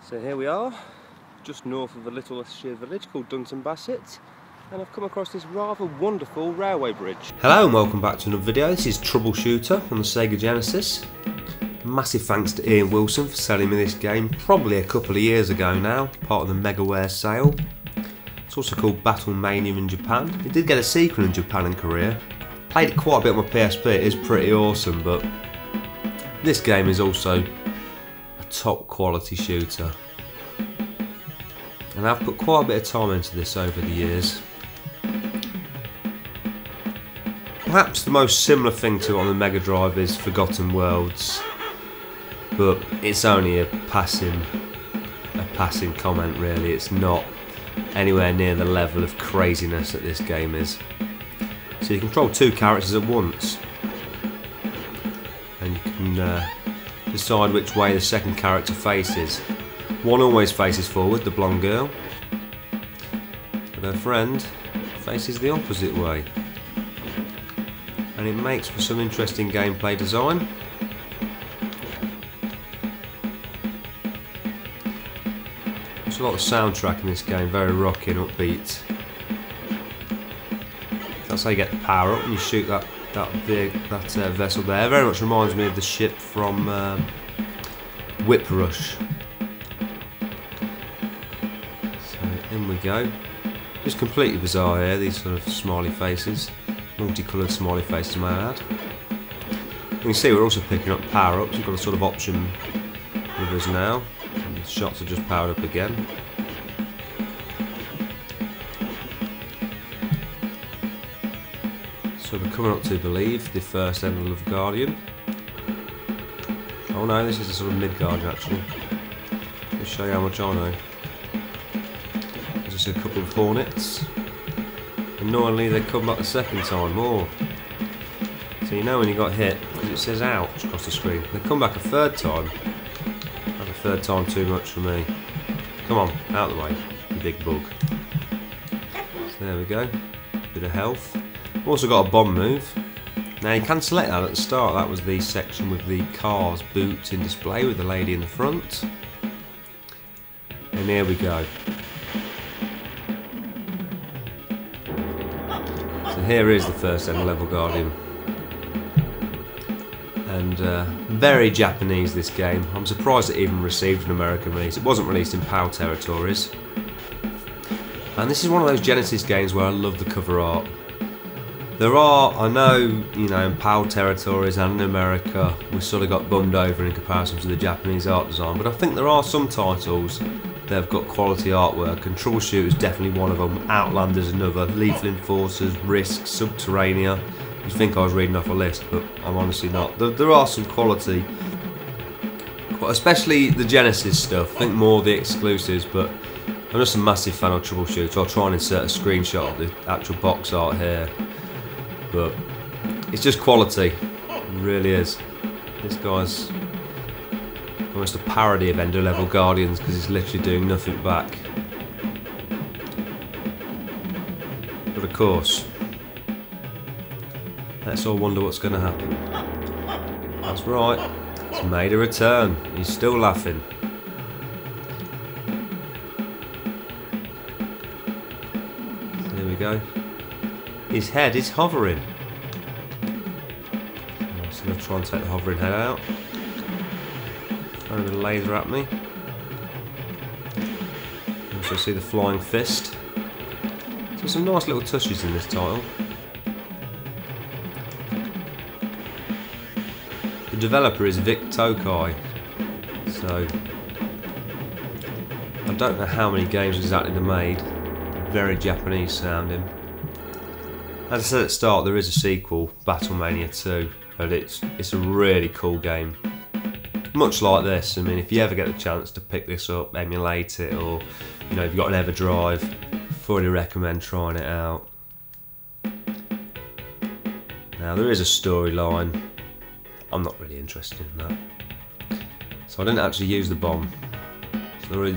So here we are, just north of a little sheer village called Dunton Bassett, and I've come across this rather wonderful railway bridge. Hello and welcome back to another video. This is Troubleshooter on the Sega Genesis. Massive thanks to Ian Wilson for selling me this game probably a couple of years ago now, part of the Megaware sale. It's also called Battlemania in Japan. It did get a sequel in Japan and Korea. Played it quite a bit on my PSP, it is pretty awesome, but this game is also a top quality shooter. And I've put quite a bit of time into this over the years. Perhaps the most similar thing to it on the Mega Drive is Forgotten Worlds, but it's only a passing comment really. It's not anywhere near the level of craziness that this game is. So you control two characters at once, and you can decide which way the second character faces. One always faces forward, the blonde girl, but her friend faces the opposite way, and it makes for some interesting gameplay design. There's a lot of soundtrack in this game, very rocky and upbeat. That's how you get the power up, and you shoot that vessel there. Very much reminds me of the ship from Whip Rush. So in we go. Just completely bizarre here, these sort of smiley faces, multicoloured smiley faces, may I add. You can see we're also picking up power ups. We've got a sort of option with us now. And the shots are just powered up again. So we're coming up to, believe, the first end of Guardian. Oh no, this is a sort of mid-Guardian actually. Let's show you how much I know. There's just a couple of Hornets. Annoyingly they come back the second time. Oh. So you know when you got hit, because it says ouch across the screen. They come back a third time. That's a third time too much for me. Come on, out of the way, you big bug. So there we go. Bit of health. Also got a bomb move. Now you can select that at the start. That was the section with the car's boots in display with the lady in the front. And here we go. So here is the first end level Guardian. And very Japanese, this game. I'm surprised it even received an American release. It wasn't released in PAL territories. And this is one of those Genesis games where I love the cover art. There are, I know, you know, in PAL territories and in America, we sort of got bummed over in comparison to the Japanese art design, but I think there are some titles that have got quality artwork, and Troubleshooter is definitely one of them. Outlander's another, Lethal Enforcers, Risk, Subterranea. You'd think I was reading off a list, but I'm honestly not. There are some quality, especially the Genesis stuff. I think more the exclusives, but I'm just a massive fan of Troubleshooter. I'll try and insert a screenshot of the actual box art here. But it's just quality, it really is. This guy's almost a parody of Ender Level Guardians because he's literally doing nothing back. But of course, let's all wonder what's going to happen. That's right, it's made a return. He's still laughing. So there we go. His head is hovering. I'm just going to try and take the hovering head out. Throwing a laser at me. You also see the flying fist. So some nice little touches in this title. The developer is Vic Tokai. So I don't know how many games exactly they made. Very Japanese sounding. As I said at the start, there is a sequel, Battlemania 2, and it's a really cool game. Much like this. I mean, if you ever get the chance to pick this up, emulate it, or you know, if you've got an EverDrive, fully recommend trying it out. Now there is a storyline. I'm not really interested in that, so I didn't actually use the bomb. So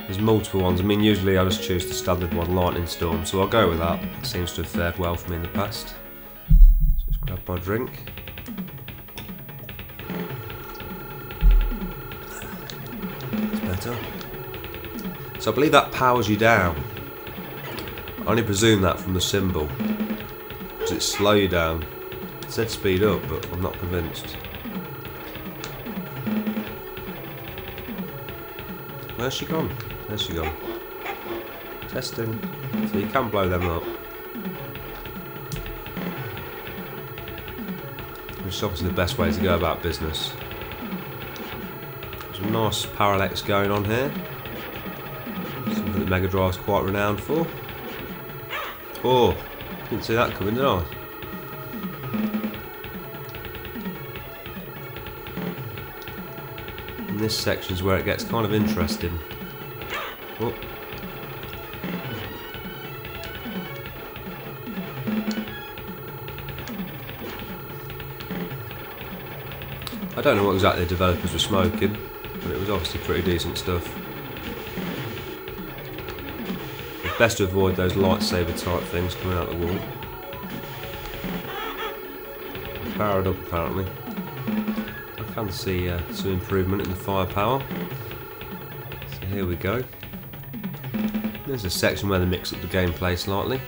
there's multiple ones. I mean, usually I just choose the standard one, Lightning Storm, so I'll go with that. It seems to have fared well for me in the past. So just grab my drink. better. So I believe that powers you down. I only presume that from the symbol. Does it slow you down? It said speed up, but I'm not convinced. Where's she gone? There's she gone. Testing. So you can blow them up. Which is obviously the best way to go about business. Some nice parallax going on here. Something that Mega Drive's quite renowned for. Oh, didn't see that coming, did I? And this section's where it gets kind of interesting. Oh. I don't know what exactly the developers were smoking, but it was obviously pretty decent stuff. It's best to avoid those lightsaber type things coming out the wall. Powered up apparently. I can see some improvement in the firepower. So here we go. There's a section where they mix up the gameplay slightly.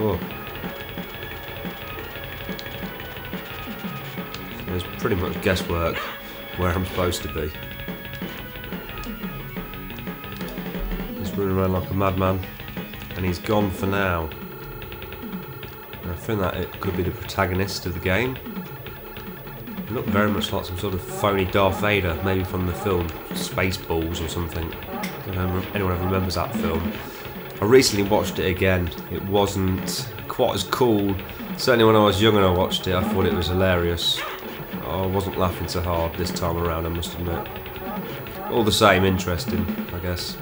Oh. So there's pretty much guesswork where I'm supposed to be. He's running around like a madman, and he's gone for now. And I think that it could be the protagonist of the game. He looked very much like some sort of phony Darth Vader, maybe from the film Spaceballs or something. I don't know if anyone ever remembers that film. I recently watched it again. It wasn't quite as cool. Certainly when I was young and I watched it, I thought it was hilarious. I wasn't laughing so hard this time around, I must admit. All the same, interesting, I guess.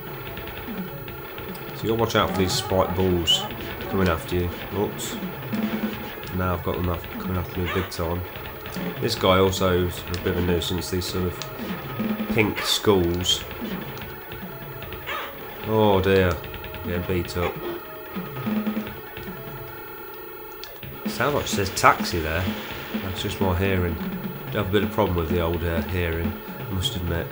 So you'll watch out for these spiked balls coming after you. Oops. Now I've got them coming after me big time. This guy also is a bit of a nuisance, these sort of pink skulls. Oh dear. Getting beat up. Sounds like it says taxi there. That's just my hearing. I have a bit of problem with the old hearing, I must admit.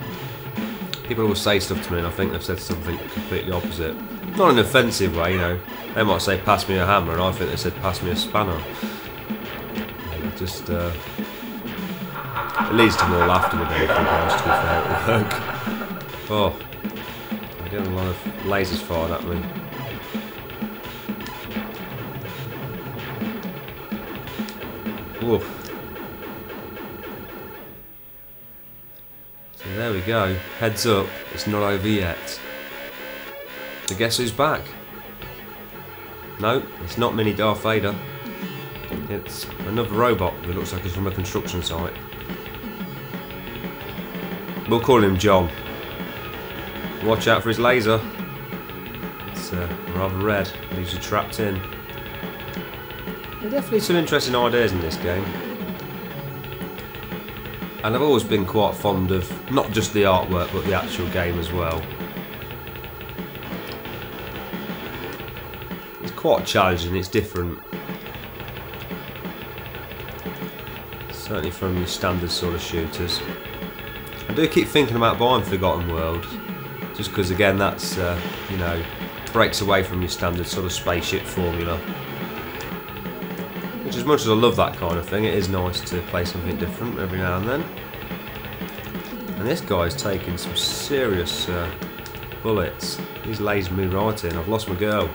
People always say stuff to me and I think they've said something completely opposite. Not in an offensive way, you know. They might say pass me a hammer and I think they said pass me a spanner. It just it leads to more laughter than anything else, to be fair at work. Oh. I get a lot of lasers fired at me. Woof. So there we go. Heads up, it's not over yet. So guess who's back? No, it's not Mini Darth Vader. It's another robot that looks like he's from a construction site. We'll call him John. Watch out for his laser. It's rather red, leaves you trapped in. There are definitely some interesting ideas in this game. And I've always been quite fond of not just the artwork but the actual game as well. It's quite challenging, it's different. Certainly from your standard sort of shooters. I do keep thinking about buying Forgotten World. Just because again that's, you know, breaks away from your standard sort of spaceship formula. Which as much as I love that kind of thing, it is nice to play something different every now and then. And this guy's taking some serious bullets. He's lasered me right in. I've lost my girl.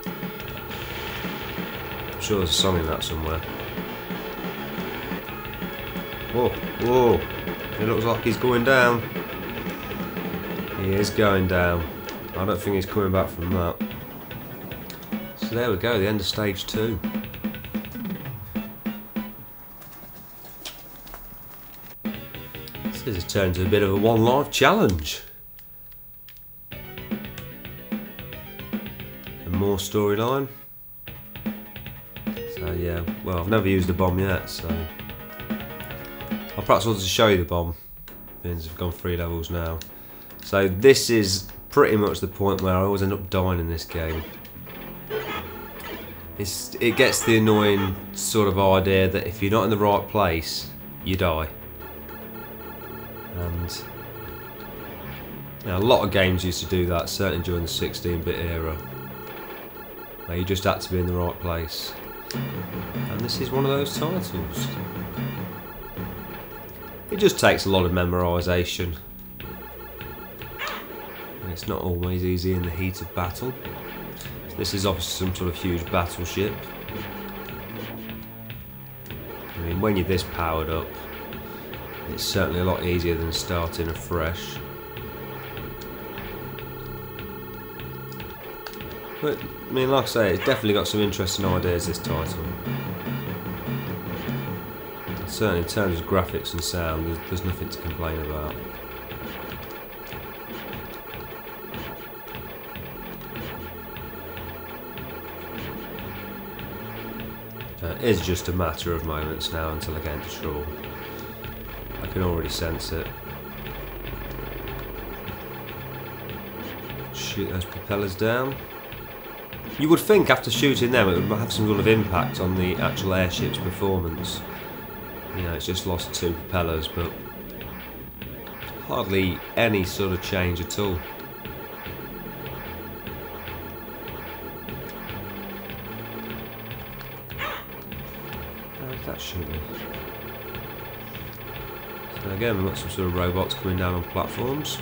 I'm sure there's a song in that somewhere. Whoa, whoa. It looks like he's going down. He is going down. I don't think he's coming back from that. So there we go, the end of stage 2. This has turned into a bit of a one life challenge. And more storyline. So yeah, well I've never used a bomb yet, so I'll perhaps want to show you the bomb, since I've gone 3 levels now. So this is pretty much the point where I always end up dying in this game. it gets the annoying sort of idea that if you're not in the right place, you die. And a lot of games used to do that, certainly during the 16-bit era. Where you just had to be in the right place. And this is one of those titles. It just takes a lot of memorisation. And it's not always easy in the heat of battle. So this is obviously some sort of huge battleship. I mean, when you're this powered up, it's certainly a lot easier than starting afresh. But, I mean, like I say, it's definitely got some interesting ideas, this title. Certainly in terms of graphics and sound, there's nothing to complain about. It is just a matter of moments now until I get into trouble. I can already sense it. Shoot those propellers down. You would think after shooting them it would have some sort of impact on the actual airship's performance. You know, it's just lost 2 propellers, but hardly any sort of change at all. How did that shoot me? So again, we've got some sort of robots coming down on platforms.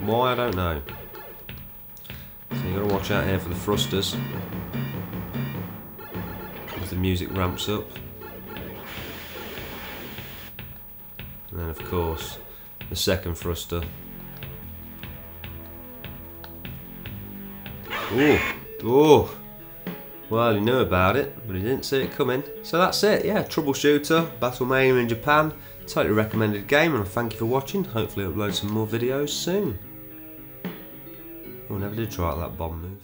Why, I don't know. So you've got to watch out here for the thrusters as the music ramps up. And then of course the second thruster. Ooh, ooh. Well, he knew about it, but he didn't see it coming. So that's it, yeah, Troubleshooter, Battlemania in Japan. Totally recommended game, and I thank you for watching. Hopefully I'll upload some more videos soon. Oh, never did try out that bomb move.